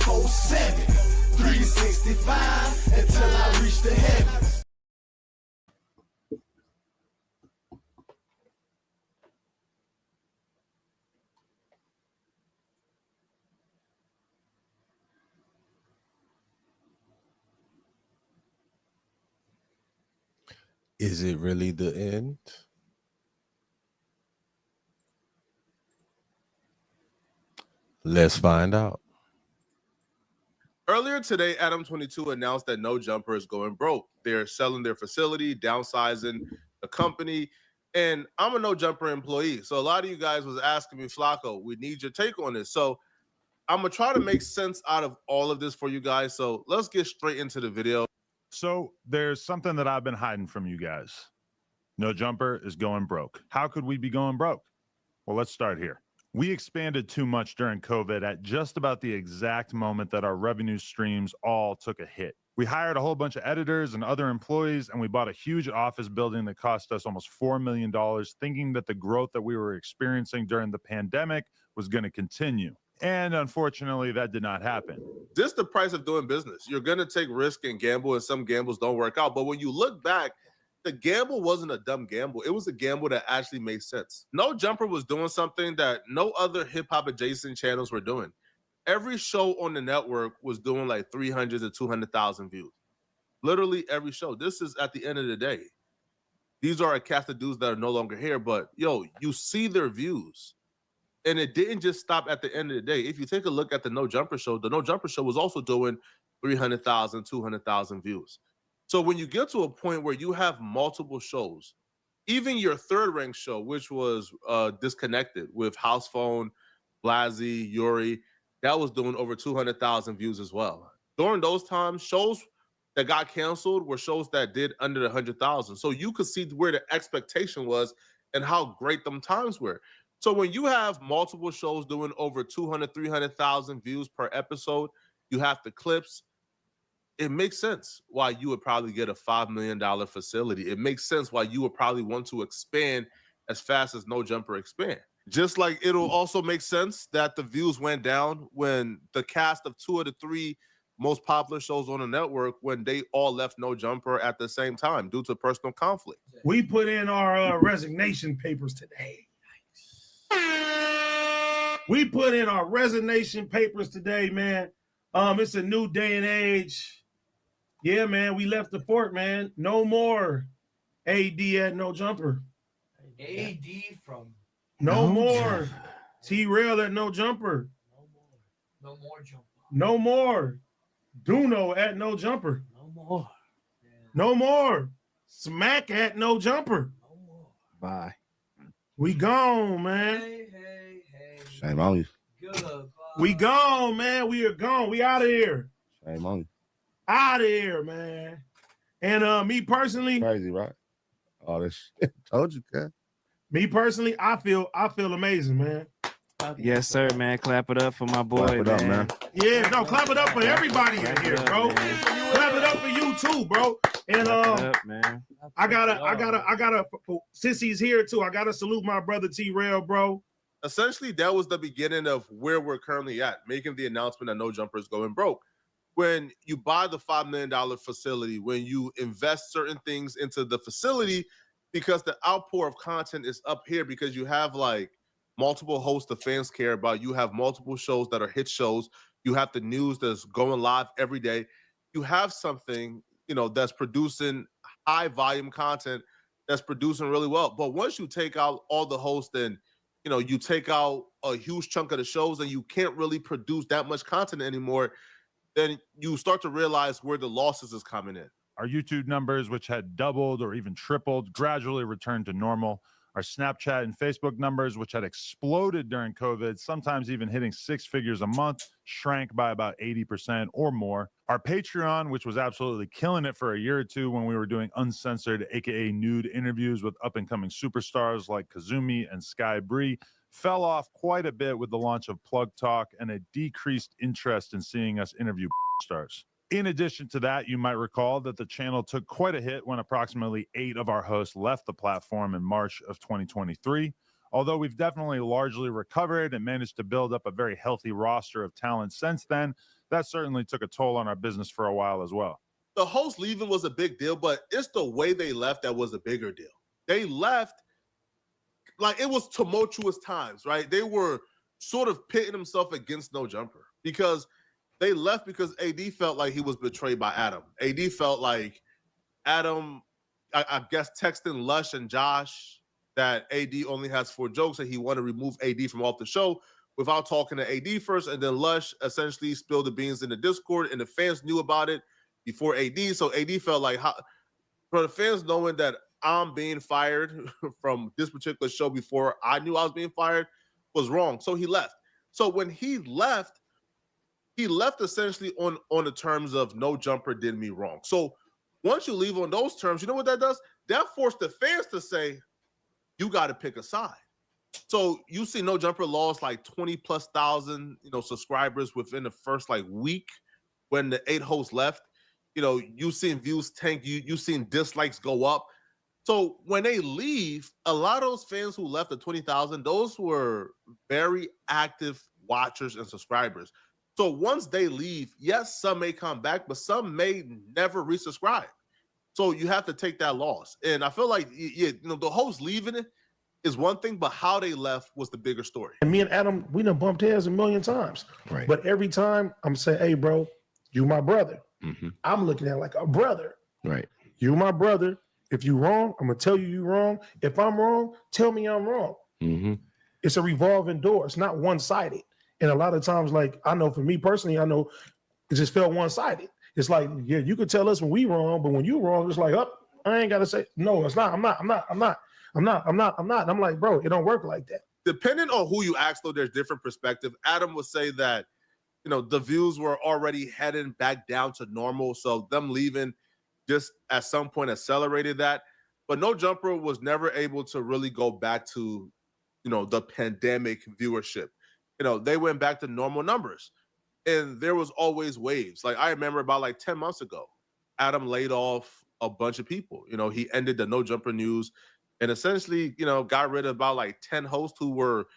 24/7, 365 until I reach the heavens. Is it really the end? Let's find out. Earlier today, Adam22 announced that No Jumper is going broke. They're selling their facility, downsizing the company, and I'm a No Jumper employee. So a lot of you guys was asking me, Flacco, we need your take on this. So I'm going to try to make sense out of all of this for you guys. So let's get straight into the video. So there's something that I've been hiding from you guys. No Jumper is going broke. How could we be going broke? Well, let's start here. We expanded too much during COVID at just about the exact moment that our revenue streams all took a hit. We hired a whole bunch of editors and other employees, and we bought a huge office building that cost us almost $4 million, thinking that the growth that we were experiencing during the pandemic was going to continue. And unfortunately, that did not happen. This is the price of doing business. You're going to take risk and gamble, and some gambles don't work out. But when you look back, the gamble wasn't a dumb gamble. It was a gamble that actually made sense. No Jumper was doing something that no other hip-hop adjacent channels were doing. Every show on the network was doing like 300 to 200,000 views. Literally every show. This is at the end of the day. These are a cast of dudes that are no longer here, but yo, you see their views. And it didn't just stop at the end of the day. If you take a look at the No Jumper show, the No Jumper show was also doing 300,000, 200,000 views. So when you get to a point where you have multiple shows, even your third ranked show, which was Disconnected with House Phone, Blasey, Yuri, that was doing over 200,000 views as well. During those times, shows that got canceled were shows that did under the 100,000. So you could see where the expectation was and how great them times were. So when you have multiple shows doing over 200, 300,000 views per episode, you have the clips. It makes sense why you would probably get a $5 million facility. It makes sense why you would probably want to expand as fast as No Jumper expand. Just like it'll also make sense that the views went down when the cast of 2 of the 3 most popular shows on the network, when they all left No Jumper at the same time due to personal conflict. We put in our resignation papers today. We put in our resignation papers today, man. It's a new day and age. Yeah, man, we left the fort, man. No more AD at No Jumper. AD from No more T-Rail at No Jumper. No more jumper. No more Duno at No Jumper. No more. No more Smack at No Jumper. No more. Bye. We gone, man. Hey. Shame on you. Goodbye. We gone, man. We are gone. We out of here. Shame on you. Out of here, man. And me personally, Crazy, right? All this shit. Told you, cuz. me personally, I feel amazing, man. Yes, sir, man. Clap it up for my boy, Clap it up, man. Yeah, no, clap it up for everybody in here, bro. Clap it up for you too, bro. And Clap it up, man. I gotta, since he's here too, I gotta salute my brother T-Rail, bro. Essentially, that was the beginning of where we're currently at, making the announcement that No Jumper is going broke. When you buy the $5 million facility, when you invest certain things into the facility, because the outpour of content is up here, because you have like multiple hosts the fans care about, you have multiple shows that are hit shows, you have the news that's going live every day, you have something, you know, that's producing high volume content, that's producing really well. But once you take out all the hosts and, you know, you take out a huge chunk of the shows and you can't really produce that much content anymore, then you start to realize where the losses is coming in. Our YouTube numbers, which had doubled or even tripled, gradually returned to normal. Our Snapchat and Facebook numbers, which had exploded during COVID, sometimes even hitting 6 figures a month, shrank by about 80% or more. Our Patreon, which was absolutely killing it for a year or two when we were doing uncensored, aka nude interviews with up-and-coming superstars like Kazumi and Sky Bree, fell off quite a bit with the launch of Plug Talk and a decreased interest in seeing us interview stars. In addition to that, you might recall that the channel took quite a hit when approximately 8 of our hosts left the platform in March of 2023. Although we've definitely largely recovered and managed to build up a very healthy roster of talent since then, that certainly took a toll on our business for a while as well. The host leaving was a big deal, but it's the way they left that was a bigger deal. They left like it was tumultuous times, right? They were sort of pitting themselves against No Jumper because they left because AD felt like he was betrayed by Adam. AD felt like Adam, I guess, texting Lush and Josh that AD only has 4 jokes and he wanted to remove AD from off the show without talking to AD first. And then Lush essentially spilled the beans in the Discord and the fans knew about it before AD. So AD felt like, for the fans knowing that I'm being fired from this particular show before I knew I was being fired was wrong. So he left. So when he left essentially on the terms of No Jumper did me wrong. So once you leave on those terms, you know what that does? That forced the fans to say, you got to pick a side. So you see No Jumper lost like 20,000+ subscribers within the first like week when the 8 hosts left. You've seen views tank, you've seen dislikes go up. So when they leave, a lot of those fans who left the 20,000, those were very active watchers and subscribers. So once they leave, yes, some may come back, but some may never resubscribe. So you have to take that loss. And I feel like the host leaving it is one thing, but how they left was the bigger story. And me and Adam, we done bumped heads a million times. Right. But every time I'm saying, hey, bro, you my brother. Mm-hmm. I'm looking at it like a brother. Right. You my brother. If you wrong, I'm going to tell you wrong. If I'm wrong, tell me I'm wrong. Mm-hmm. It's a revolving door. It's not one-sided. And a lot of times, like, I know for me personally, I know it just felt one-sided. It's like, yeah, you could tell us when we wrong, but when you wrong, it's like, oh, I ain't got to say, no, it's not. I'm not. I'm like, bro, it don't work like that. Depending on who you ask, though, there's different perspective. Adam would say that, the views were already heading back down to normal. So them leaving just at some point accelerated that. But No Jumper was never able to really go back to, the pandemic viewership. They went back to normal numbers. And there was always waves. Like I remember about like 10 months ago, Adam laid off a bunch of people. He ended the No Jumper News and essentially, got rid of about like 10 hosts who were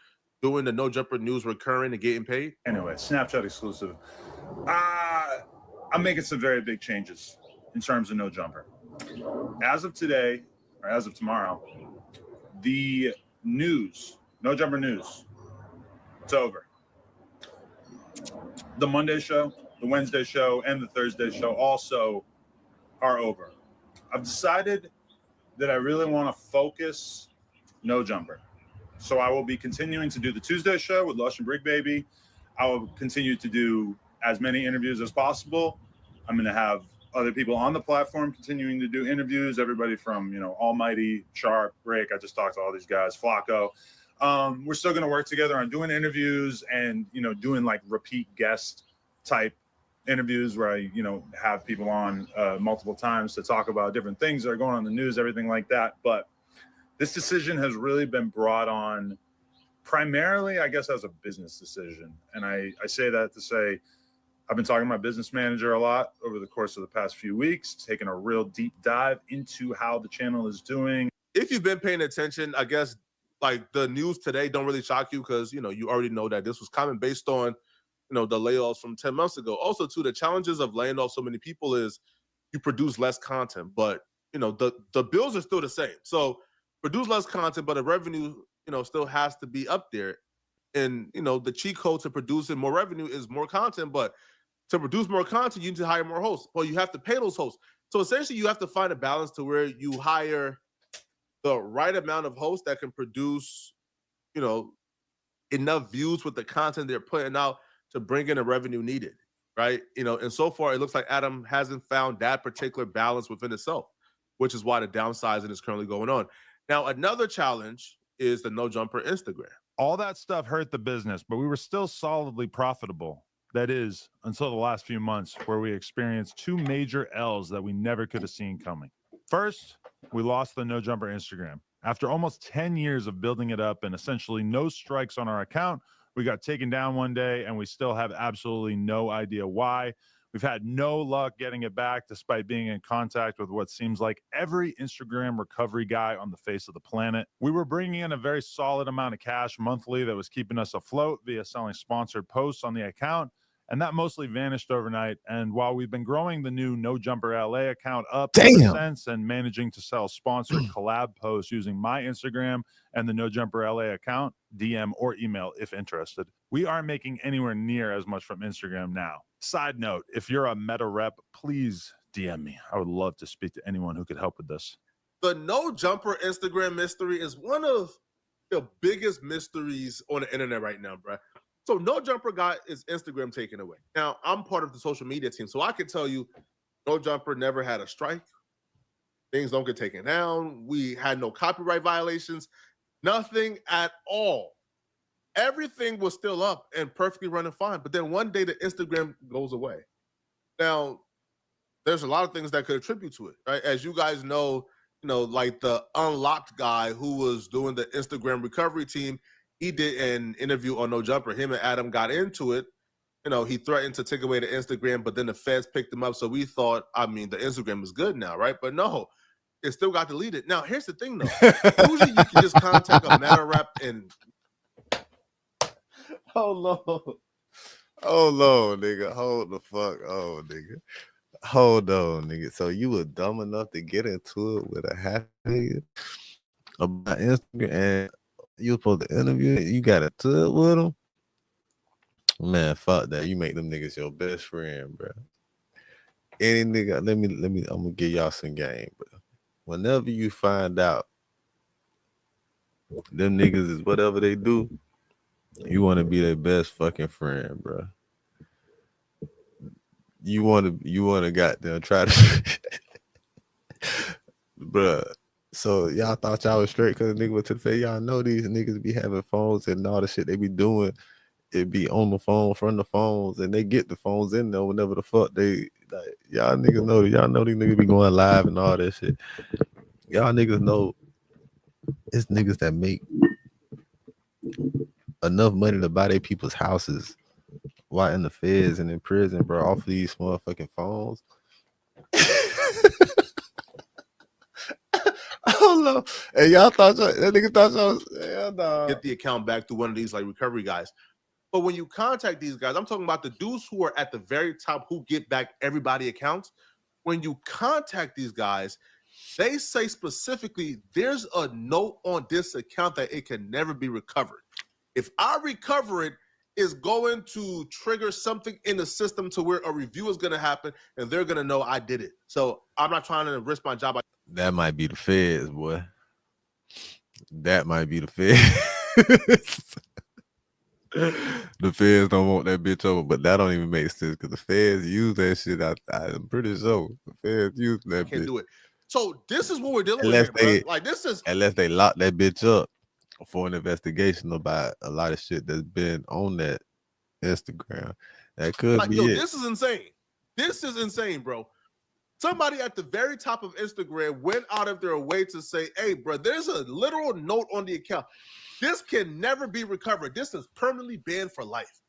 doing the No Jumper News recurring and getting paid. Anyway, Snapchat exclusive. I'm making some very big changes in terms of No Jumper. As of today, or as of tomorrow, the news, No Jumper News, it's over. The Monday show, the Wednesday show, and the Thursday show also are over. I've decided that I really want to focus No Jumper. So I will be continuing to do the Tuesday show with Lush and Brick Baby. I will continue to do as many interviews as possible. I'm going to have other people on the platform continuing to do interviews, everybody from, Almighty, Sharp, Brick. I just talked to all these guys, Flacco. We're still going to work together on doing interviews and, doing like repeat guest type interviews where I, have people on multiple times to talk about different things that are going on in the news, everything like that. But this decision has really been brought on primarily, I guess, as a business decision. And I say that to say, I've been talking to my business manager a lot over the course of the past few weeks, taking a real deep dive into how the channel is doing. If you've been paying attention, I guess like the news today don't really shock you because, you already know that this was coming based on, the layoffs from 10 months ago. Also, too, the challenges of laying off so many people is you produce less content, but, the bills are still the same. So produce less content, but the revenue, still has to be up there. And, the cheat code to producing more revenue is more content, but to produce more content, you need to hire more hosts. Well, you have to pay those hosts. So essentially, you have to find a balance to where you hire the right amount of hosts that can produce, enough views with the content they're putting out to bring in the revenue needed, right? And so far, it looks like Adam hasn't found that particular balance within itself, which is why the downsizing is currently going on. Now, another challenge is the No Jumper Instagram. All that stuff hurt the business, but we were still solidly profitable. That is, until the last few months where we experienced 2 major L's that we never could have seen coming. First, we lost the No Jumper Instagram. After almost 10 years of building it up and essentially no strikes on our account, we got taken down one day and we still have absolutely no idea why. We've had no luck getting it back despite being in contact with what seems like every Instagram recovery guy on the face of the planet. We were bringing in a very solid amount of cash monthly that was keeping us afloat via selling sponsored posts on the account. and that mostly vanished overnight. And while we've been growing the new No Jumper LA account up Damn. ever since and managing to sell sponsored collab posts using my Instagram and the No Jumper LA account, DM or email if interested, we aren't making anywhere near as much from Instagram now. Side note, if you're a Meta rep, please DM me. I would love to speak to anyone who could help with this. The No Jumper Instagram mystery is one of the biggest mysteries on the internet right now, bro. So No Jumper got his Instagram taken away. Now, I'm part of the social media team, so I can tell you No Jumper never had a strike. Things don't get taken down. We had no copyright violations, nothing at all. Everything was still up and perfectly running fine. But then one day the Instagram goes away. Now, there's a lot of things that could attribute to it, right? As you guys know, like the Unlocked guy who was doing the Instagram recovery team, he did an interview on No Jumper. Him and Adam got into it. He threatened to take away the Instagram, but then the feds picked him up. So we thought, the Instagram is good now, right? But no, it still got deleted. Now, here's the thing, though. Usually you can just contact a Meta rep and... Hold on, nigga. Hold the fuck on, nigga. Hold on, nigga. So you were dumb enough to get into it with a half nigga about Instagram, and you were supposed to interview it. You got into it with him, man. Fuck that. You make them niggas your best friend, bro. Any nigga, let me. I'm gonna give y'all some game, bro. Whenever you find out them niggas is whatever they do, you want to be their best fucking friend, bro. You want to goddamn try to, bruh. So y'all thought y'all was straight because the nigga went to the face. Y'all know these niggas be having phones and all the shit they be doing. It be on the phone, from the phones, and they get the phones in there whenever the fuck they like. Y'all niggas know that. Y'all know these niggas be going live and all that shit. Y'all niggas know it's niggas that make enough money to buy their people's houses while in the feds and in prison, bro, off these motherfucking phones. Oh no. And y'all thought that nigga thought y'all was, hell no. Get the account back through one of these like recovery guys. But when you contact these guys, I'm talking about the dudes who are at the very top who get back everybody accounts. When you contact these guys, they say specifically, there's a note on this account that it can never be recovered. If I recover it, it's going to trigger something in the system to where a review is going to happen and they're going to know I did it. So I'm not trying to risk my job. That might be the feds, boy. That might be the feds. The feds don't want that bitch over, but that don't even make sense because the feds use that shit. I'm pretty sure the feds use that bitch. Can't do it. So this is what we're dealing Unless with here, bro. Like this is unless they lock that bitch up for an investigation about a lot of shit that's been on that Instagram. That could like, be yo, it. this is insane. This is insane, bro. Somebody at the very top of Instagram went out of their way to say, hey, bro, there's a literal note on the account. This can never be recovered. This is permanently banned for life.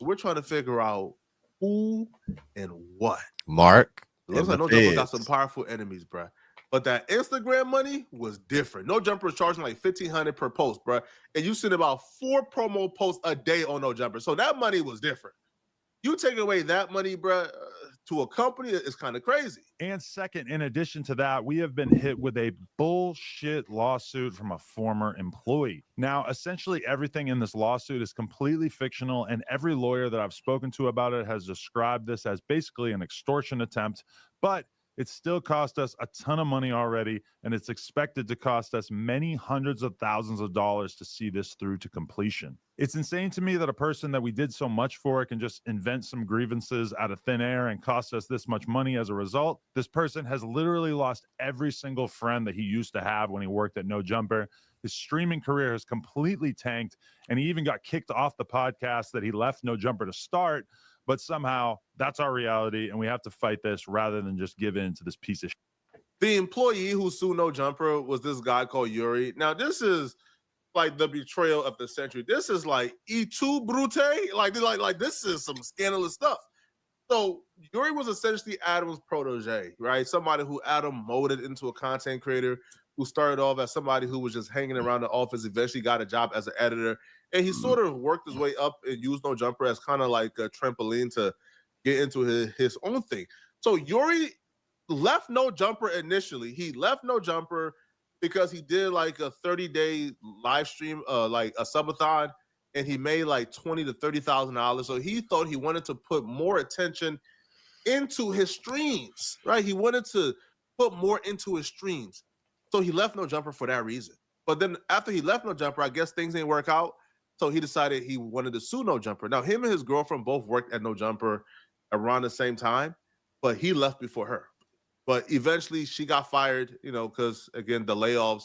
We're trying to figure out who and what. Mark. Looks like No Jumper got some powerful enemies, bro. But that Instagram money was different. No Jumper is charging like $1,500 per post, bro. And you send about 4 promo posts a day on No Jumper. So that money was different. You take away that money, bro, to a company, it's kind of crazy. And second, in addition to that, we have been hit with a bullshit lawsuit from a former employee. Now, essentially everything in this lawsuit is completely fictional, and every lawyer that I've spoken to about it has described this as basically an extortion attempt, but it still cost us a ton of money already, and it's expected to cost us many hundreds of thousands of dollars to see this through to completion. It's insane to me that a person that we did so much for can just invent some grievances out of thin air and cost us this much money as a result. This person has literally lost every single friend that he used to have when he worked at No Jumper. His streaming career has completely tanked, and he even got kicked off the podcast that he left No Jumper to start. But somehow that's our reality, and we have to fight this rather than just give in to this piece of shit. The employee who sued No Jumper was this guy called Yuri. Now, this is like the betrayal of the century. This is like E2 Brute. Like this is some scandalous stuff. So Yuri was essentially Adam's protege, right? Somebody who Adam molded into a content creator who started off as somebody who was just hanging around the office, eventually got a job as an editor, and he sort of worked his way up and used No Jumper as kind of like a trampoline to get into his own thing. So Yuri left No Jumper initially. He left No Jumper because he did like a 30-day live stream, like a subathon, and he made like $20,000 to $30,000. So he thought he wanted to put more attention into his streams, right? He wanted to put more into his streams. So he left No Jumper for that reason. But then after he left No Jumper, I guess things didn't work out. So he decided he wanted to sue No Jumper. Now, him and his girlfriend both worked at No Jumper around the same time, but he left before her. But eventually she got fired, you know, because, again, the layoffs,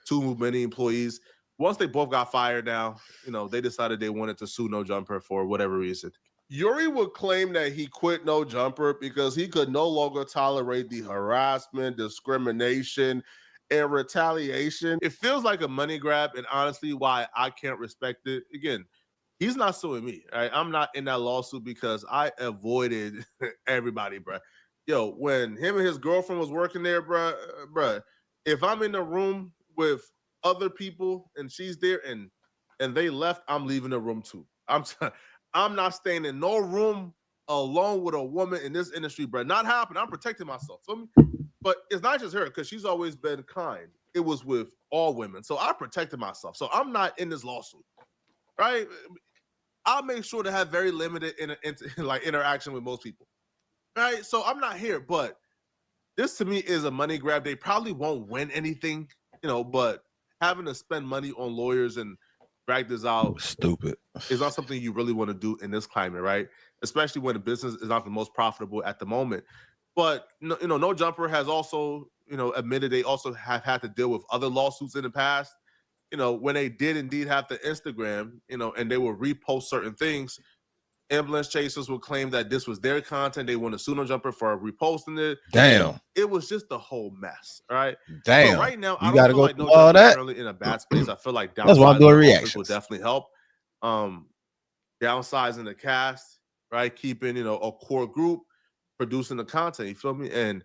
too many employees. Once they both got fired now, you know, they decided they wanted to sue No Jumper for whatever reason. Yuri would claim that he quit No Jumper because he could no longer tolerate the harassment, discrimination, and retaliation. It feels like a money grab, and honestly, why I can't respect it. Again, he's not suing me. Right? I'm not in that lawsuit because I avoided everybody, bro. Yo, when him and his girlfriend was working there, bro, if I'm in the room with other people and she's there and they left, I'm leaving the room too. I'm not staying in no room alone with a woman in this industry, bro. Not happening. I'm protecting myself. Feel me? But it's not just her, because she's always been kind. It was with all women. So I protected myself. So I'm not in this lawsuit, right? I'll make sure to have very limited interaction with most people, right? So I'm not here. But this to me is a money grab. They probably won't win anything, you know, but having to spend money on lawyers and drag this out Stupid. is not something you really want to do in this climate, right? Especially when the business is not the most profitable at the moment. But, you know, No Jumper has also, you know, admitted they also have had to deal with other lawsuits in the past. You know, when they did indeed have the Instagram, you know, and they will repost certain things, ambulance chasers will claim that this was their content. They want to sue No Jumper for reposting it. Damn. It was just a whole mess, all right? Damn. But right now, I You don't gotta feel go like through No all Jumper is that? currently in a bad space. I feel like That's why I'm downsizing doing the office reactions. will definitely help. Downsizing the cast, right? Keeping, you know, a core group, producing the content. You feel me? And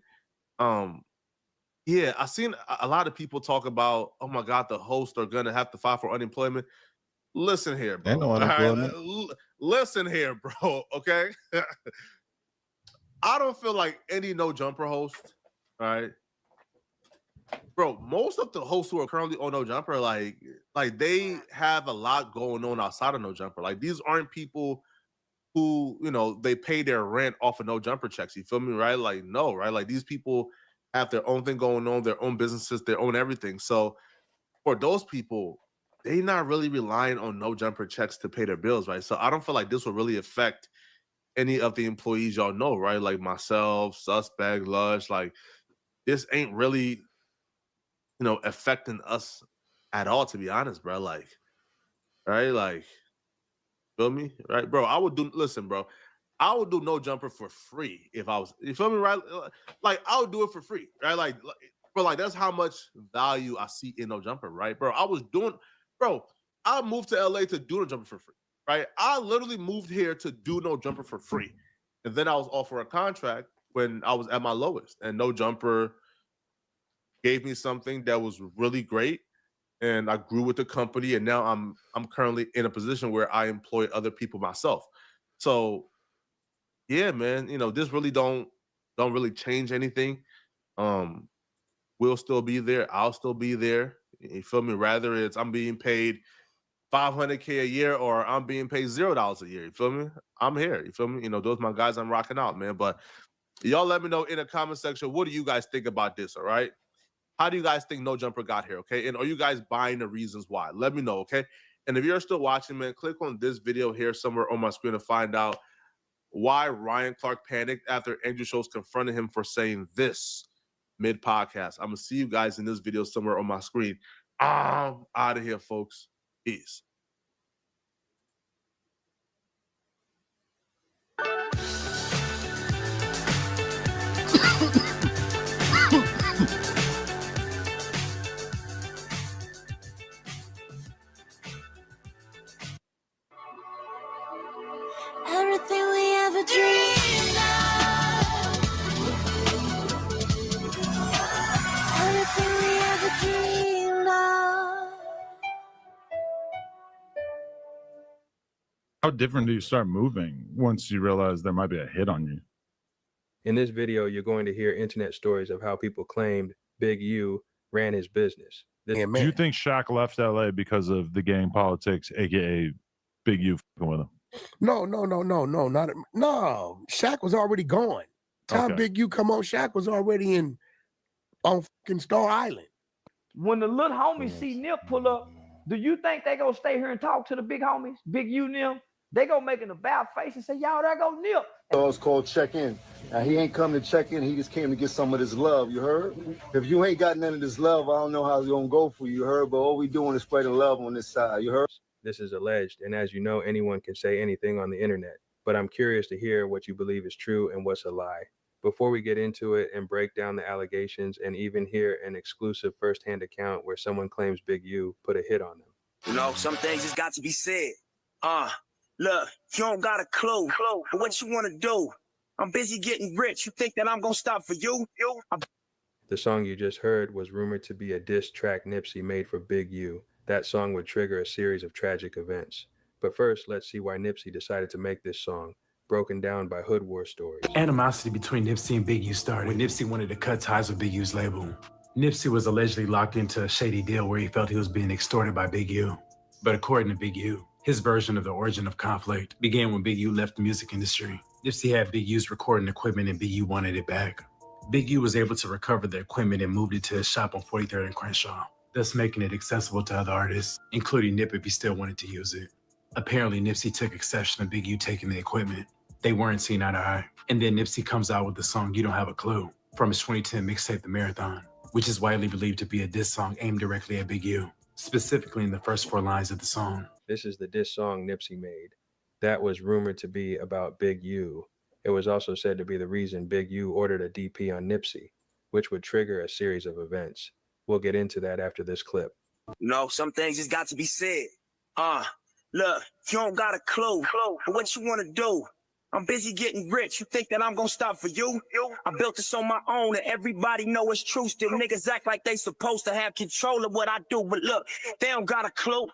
yeah, I've seen a lot of people talk about, oh my God, the hosts are gonna have to file for unemployment. Listen here, bro. Ain't no All right? unemployment. Listen here, bro. Okay. I don't feel like any No Jumper host, all right? Bro, most of the hosts who are currently on No Jumper, like they have a lot going on outside of No Jumper. Like, these aren't people who, you know, they pay their rent off of No Jumper checks. You feel me, right? Like, no, right? Like, these people have their own thing going on, their own businesses, their own everything. So for those people, they not really relying on No Jumper checks to pay their bills, right? So I don't feel like this will really affect any of the employees y'all know, right? Like myself, Suspect, Lush, like this ain't really, you know, affecting us at all, to be honest, bro. Like, right? Like, feel me? Right, bro? I would do, listen, bro. I would do No Jumper for free if I was, you feel me, right? Like, I would do it for free, right? Like, bro, like that's how much value I see in No Jumper, right, bro? I moved to LA to do No Jumper for free, right? I literally moved here to do No Jumper for free. And then I was offered a contract when I was at my lowest, and No Jumper gave me something that was really great. And I grew with the company, and now I'm currently in a position where I employ other people myself. So yeah, man, you know, this really don't really change anything. We'll still be there. I'll still be there. You feel me? Rather it's I'm being paid $500K a year or I'm being paid $0 a year. You feel me? I'm here. You feel me? You know, those are my guys I'm rocking out, man. But y'all let me know in the comment section, what do you guys think about this, all right? How do you guys think No Jumper got here, okay? And are you guys buying the reasons why? Let me know, okay? And if you're still watching, man, click on this video here somewhere on my screen to find out why Ryan Clark panicked after Andrew Schultz confronted him for saying this mid-podcast. I'm going to see you guys in this video somewhere on my screen. I'm out of here, folks. Peace. Everything we ever dreamed of. Everything we ever dreamed How different do you start moving once you realize there might be a hit on you? In this video, you're going to hear internet stories of how people claimed Big U ran his business. Do you think Shaq left LA because of the gang politics, aka Big U fucking with him? No. Shaq was already gone. Time Okay. Big U come on, Shaq was already on fucking Star Island. When the little homies see Nip pull up, do you think they gonna stay here and talk to the big homies, Big U Nip? They gonna make an about face and say, y'all, there go Nip. It's called check-in. Now, he ain't come to check in. He just came to get some of this love, you heard? If you ain't got none of this love, I don't know how it's going to go for you, heard? But all we doing is spreading love on this side, you heard? This is alleged, and as you know, anyone can say anything on the internet. But I'm curious to hear what you believe is true and what's a lie. Before we get into it and break down the allegations and even hear an exclusive firsthand account where someone claims Big U put a hit on them. You know, some things just got to be said. Look, you don't got a clue for what you want to do. I'm busy getting rich. You think that I'm going to stop for you? The song you just heard was rumored to be a diss track Nipsey made for Big U. That song would trigger a series of tragic events. But first, let's see why Nipsey decided to make this song, broken down by Hood War Stories. Animosity between Nipsey and Big U started when Nipsey wanted to cut ties with Big U's label. Nipsey was allegedly locked into a shady deal where he felt he was being extorted by Big U. But according to Big U, his version of the origin of conflict began when Big U left the music industry. Nipsey had Big U's recording equipment and Big U wanted it back. Big U was able to recover the equipment and moved it to his shop on 43rd and Crenshaw, thus making it accessible to other artists, including Nip if he still wanted to use it. Apparently, Nipsey took exception to Big U taking the equipment. They weren't seen eye to eye. And then Nipsey comes out with the song You Don't Have a Clue from his 2010 mixtape The Marathon, which is widely believed to be a diss song aimed directly at Big U, specifically in the first 4 lines of the song. This is the diss song Nipsey made. That was rumored to be about Big U. It was also said to be the reason Big U ordered a DP on Nipsey, which would trigger a series of events. We'll get into that after this clip. You know, some things just got to be said. Look, you don't got a clue for what you want to do. I'm busy getting rich. You think that I'm gonna stop for you? I built this on my own and everybody know it's true. Still niggas act like they supposed to have control of what I do. But look, they don't got a clue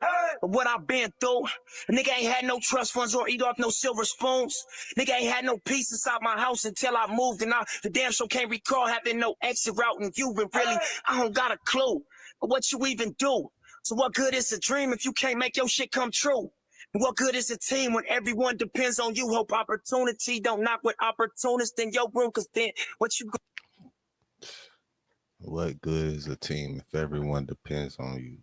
of what I've been through. A nigga ain't had no trust funds or eat off no silver spoons. Nigga ain't had no peace inside my house until I moved. And I the damn sure can't recall having no exit route. And you been really, I don't got a clue of what you even do. So what good is a dream if you can't make your shit come true? What good is a team when everyone depends on you? Hope opportunity don't knock with opportunists in your room, cause then what you What good is a team if everyone depends on you?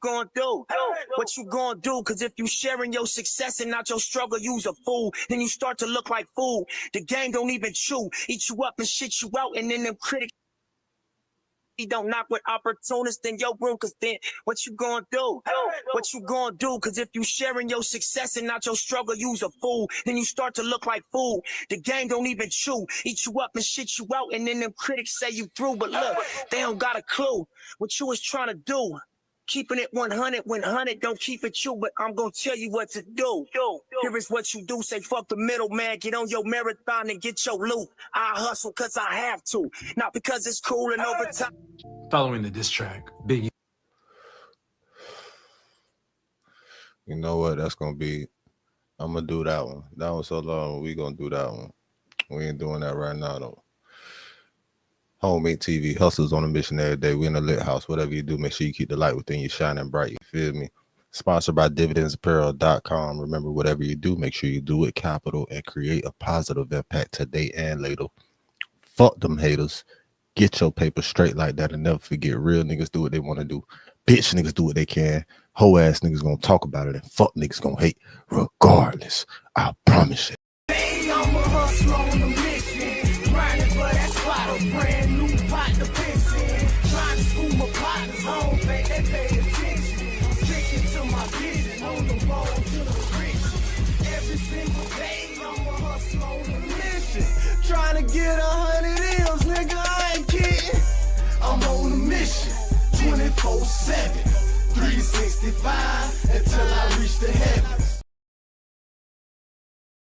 gonna do? What you gonna do? Cause if you sharing your success and not your struggle, you's a fool. Then you start to look like fool. The game don't even chew. Eat you up and shit you out, and then them critics he don't knock with opportunists in your room, cause then what you gonna do? What you gonna do? Cause if you sharing your success and not your struggle, you's a fool. Then you start to look like fool. The game don't even chew. Eat you up and shit you out, and then them critics say you through. But look, they don't got a clue what you was trying to do. Keeping it 100 when 100 don't keep it you, but I'm gonna tell you what to do. Here is what you do. Say fuck the middleman, get on your marathon and get your loot. I hustle cause I have to, not because it's cool and over time. Following the diss track, Big U. You know what? That's gonna be. I'm gonna do that one. That was so long. We gonna do that one. We ain't doing that right now though. Homemade TV, hustles on a mission every day. We in a lit house. Whatever you do, make sure you keep the light within you shining bright. You feel me? Sponsored by DividendsApparel.com. Remember, whatever you do, make sure you do it capital and create a positive impact today and later. Fuck them haters. Get your paper straight like that and never forget real niggas do what they want to do. Bitch niggas do what they can. Hoe ass niggas gonna talk about it and fuck niggas gonna hate regardless. I promise you. Hey, I'm a hustler on a mission. Grinding for that spot, a brand new pot to piss in. Trying to school my partners home, they pay attention. I'm sticking to my vision, on the road to the rich. Every single day, I'm a hustler on a mission. Trying to get 100 M's, nigga, I ain't kidding. I'm on a mission, 24/7, 365, until I reach the heavens.